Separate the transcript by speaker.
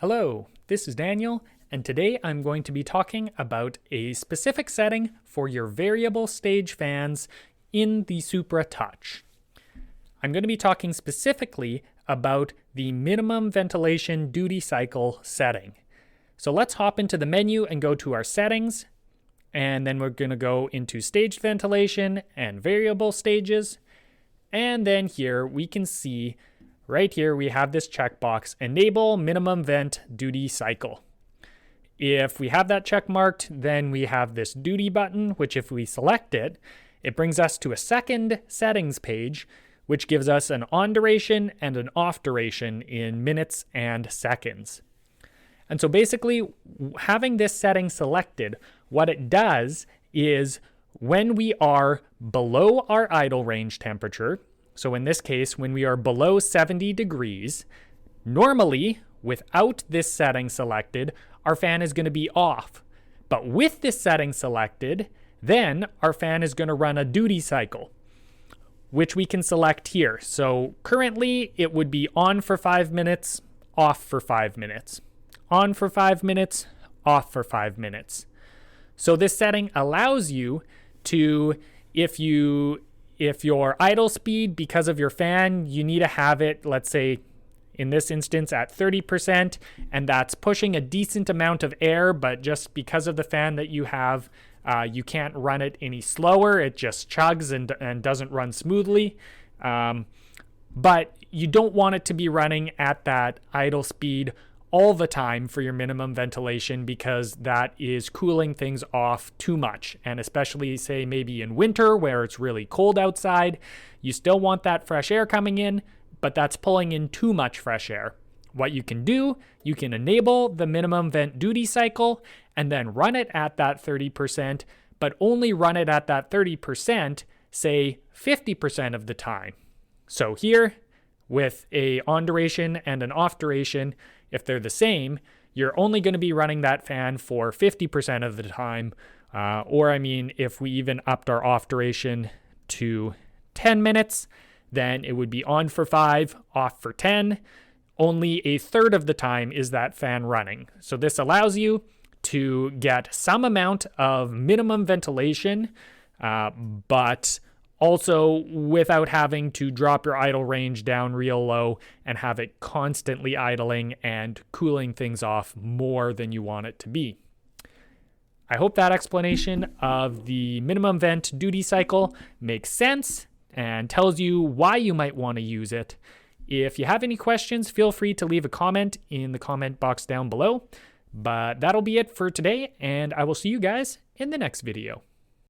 Speaker 1: Hello, this is Daniel, and today I'm going to be talking about a specific setting for your variable stage fans in the Supra-Touch. I'm going to be talking specifically about the minimum ventilation duty cycle setting. So let's hop into the menu and go to our settings, and then we're going to go into staged ventilation and variable stages, and then here we can see right here we have this checkbox, enable minimum vent duty cycle. If we have that check marked, then we have this duty button, which if we select it, it brings us to a second settings page, which gives us an on duration and an off duration in minutes and seconds. And so basically, having this setting selected, what it does is when we are below our idle range temperature, so in this case, when we are below 70 degrees, normally, without this setting selected, our fan is going to be off. But with this setting selected, then our fan is going to run a duty cycle, which we can select here. So currently, it would be on for 5 minutes, off for 5 minutes. On for 5 minutes, off for 5 minutes. So this setting allows you to, if your idle speed, because of your fan, you need to have it, let's say, in this instance at 30%, and that's pushing a decent amount of air, but just because of the fan that you have, you can't run it any slower. It just chugs and doesn't run smoothly. But you don't want it to be running at that idle speed all the time for your minimum ventilation, because that is cooling things off too much. And especially say maybe in winter where it's really cold outside, you still want that fresh air coming in, but that's pulling in too much fresh air. What you can do, you can enable the minimum vent duty cycle and then run it at that 30%, but only run it at that 30%, say 50% of the time. So here, with a on duration and an off duration, if they're the same, you're only going to be running that fan for 50% of the time. If we even upped our off duration to 10 minutes, then it would be on for 5, off for 10. Only a third of the time is that fan running. So this allows you to get some amount of minimum ventilation, but also without having to drop your idle range down real low and have it constantly idling and cooling things off more than you want it to be. I hope that explanation of the minimum vent duty cycle makes sense and tells you why you might want to use it. If you have any questions, feel free to leave a comment in the comment box down below. But that'll be it for today, and I will see you guys in the next video.